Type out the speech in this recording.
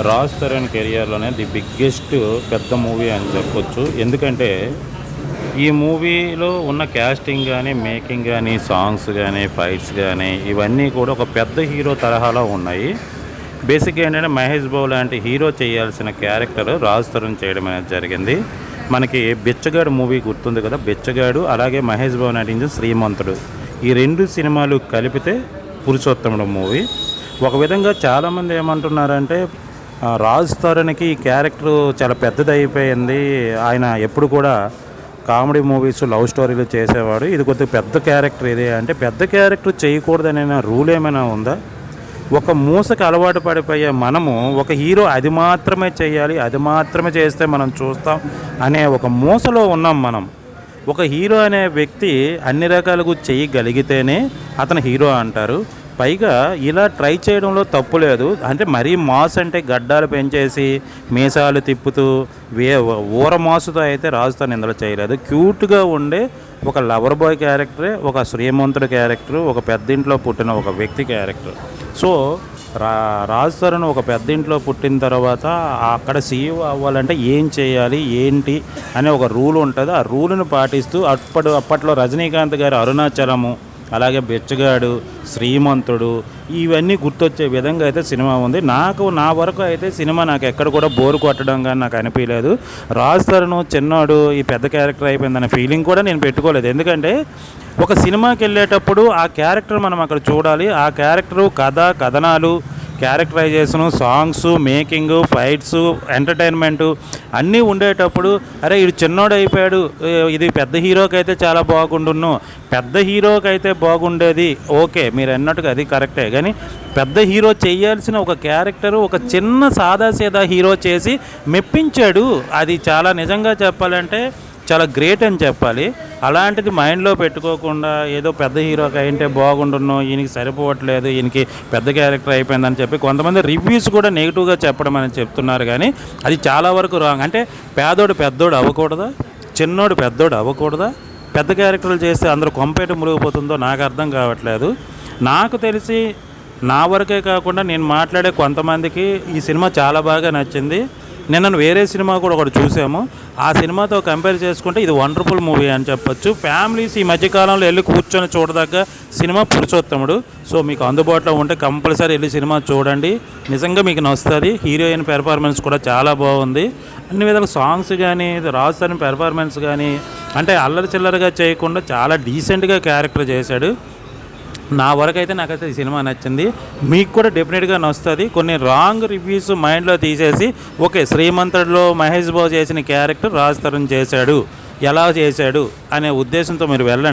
Raj Tarun కెరియర్లోనే the biggest పెద్ద movie అని చెప్పొచ్చు. ఎందుకంటే ఈ మూవీలో ఉన్న క్యాస్టింగ్ కానీ, మేకింగ్ కానీ, సాంగ్స్ కానీ, ఫైట్స్ కానీ ఇవన్నీ కూడా ఒక పెద్ద హీరో తరహాలో ఉన్నాయి. బేసిక్గా ఏంటంటే మహేష్ బాబు లాంటి హీరో చేయాల్సిన క్యారెక్టర్ రాజ్ తరుణ్ చేయడం అనేది జరిగింది. మనకి బిచ్చగాడు మూవీ గుర్తుంది కదా, బిచ్చగాడు అలాగే మహేష్ బాబు నటించిన శ్రీమంతుడు, ఈ రెండు సినిమాలు కలిపితే పురుషోత్తముడు మూవీ. ఒక విధంగా చాలామంది ఏమంటున్నారంటే రాజ్ తరుణ్కి ఈ క్యారెక్టర్ చాలా పెద్దది అయిపోయింది, ఆయన ఎప్పుడు కూడా కామెడీ మూవీస్, లవ్ స్టోరీలు చేసేవాడు, ఇది కొద్దిగా పెద్ద క్యారెక్టర్ ఇదే అంటే పెద్ద క్యారెక్టర్ చేయకూడదనే రూల్ ఏమైనా ఉందా? ఒక మూసకి అలవాటు పడిపోయే మనము ఒక హీరో అది మాత్రమే చేయాలి, అది మాత్రమే చేస్తే మనం చూస్తాం అనే ఒక మూసలో ఉన్నాం మనం. ఒక హీరో అనే వ్యక్తి అన్ని రకాలుగా చేయగలిగితేనే అతను హీరో అంటారు. పైగా ఇలా ట్రై చేయడంలో తప్పు లేదు. అంటే మరీ మాస్ అంటే గడ్డాలు పెంచేసి మీసాలు తిప్పుతూ ఊర మాసుతో అయితే రాజ్ తరుణ్ ఇందులో చేయలేదు. క్యూట్గా ఉండే ఒక లవర్ బాయ్ క్యారెక్టరే ఒక శ్రీమంతుడి క్యారెక్టరు, ఒక పెద్దింట్లో పుట్టిన ఒక వ్యక్తి క్యారెక్టర్. సో రాజ్ తరుణ్ ఒక పెద్దింట్లో పుట్టిన తర్వాత అక్కడ సీఈఓ అవ్వాలంటే ఏం చేయాలి ఏంటి అనే ఒక రూల్ ఉంటుంది. ఆ రూల్ను పాటిస్తూ అప్పట్లో రజనీకాంత్ గారి అరుణాచలము, అలాగే బెచ్చగాడు, శ్రీమంతుడు ఇవన్నీ గుర్తొచ్చే విధంగా అయితే సినిమా ఉంది. నా వరకు అయితే సినిమా నాకు ఎక్కడ కూడా బోరు కొట్టడం కానీ నాకు అనిపించలేదు. రాజ్ తరుణ్ చిన్నాడు ఈ పెద్ద క్యారెక్టర్ అయిపోయిందనే ఫీలింగ్ కూడా నేను పెట్టుకోలేదు. ఎందుకంటే ఒక సినిమాకి వెళ్ళేటప్పుడు ఆ క్యారెక్టర్ మనం అక్కడ చూడాలి. ఆ క్యారెక్టరు కథనాలు, characterisation, songs, making, fights, entertainment అన్నీ ఉండేటప్పుడు అరే ఇది చిన్నోడు అయిపోయాడు, ఇది పెద్ద హీరోకి అయితే చాలా బాగుండును, పెద్ద హీరోకి అయితే బాగుండేది, ఓకే మీరు అన్నట్టుగా అది కరెక్టే. కానీ పెద్ద హీరో చేయాల్సిన ఒక క్యారెక్టరు ఒక చిన్న సాదాసీదా హీరో చేసి మెప్పించాడు. అది చాలా నిజంగా చెప్పాలంటే చాలా గ్రేట్ అని చెప్పాలి. అలాంటిది మైండ్లో పెట్టుకోకుండా ఏదో పెద్ద హీరోకి అయింటే బాగుండును, ఈయనకి సరిపోవట్లేదు, ఈయనకి పెద్ద క్యారెక్టర్ అయిపోయిందని చెప్పి కొంతమంది రివ్యూస్ కూడా నెగిటివ్గా చెప్పడం అని చెప్తున్నారు. కానీ అది చాలా వరకు రాంగ్. అంటే పేదోడు పెద్దోడు అవ్వకూడదా, చిన్నోడు పెద్దోడు అవ్వకూడదా? పెద్ద క్యారెక్టర్లు చేస్తే అందరూ కొంపేట మురిగిపోతుందో నాకు అర్థం కావట్లేదు. నాకు తెలిసి నా వరకే కాకుండా నేను మాట్లాడే కొంతమందికి ఈ సినిమా చాలా బాగా నచ్చింది. నిన్న వేరే సినిమా కూడా ఒకటి చూసాము, ఆ సినిమాతో కంపేర్ చేసుకుంటే ఇది వండర్ఫుల్ మూవీ అని చెప్పొచ్చు. ఫ్యామిలీస్ ఈ మధ్యకాలంలో వెళ్ళి కూర్చొని చూడదగ్గ సినిమా పురుషోత్తముడు. సో మీకు అందుబాటులో ఉంటే కంపల్సరీ వెళ్ళి సినిమా చూడండి, నిజంగా మీకు నచ్చుతుంది. హీరోయిన్ పెర్ఫార్మెన్స్ కూడా చాలా బాగుంది. అన్ని విధాలు సాంగ్స్ కానీ, రాజ్ తరుణ్ పెర్ఫార్మెన్స్ కానీ అంటే అల్లరి చిల్లరగా చేయకుండా చాలా డీసెంట్గా క్యారెక్టర్ చేశాడు. నా వరకు అయితే నాకైతే ఈ సినిమా నచ్చింది. మీకు కూడా డెఫినెట్గా నచ్చుతుంది. కొన్ని రాంగ్ రివ్యూస్ మైండ్లో తీసేసి ఓకే శ్రీమంతుడిలో మహేష్ బాబు చేసిన క్యారెక్టర్ రాజ్ తరుణ్ చేశాడు, ఎలా చేశాడు అనే ఉద్దేశంతో మీరు వెళ్ళండి.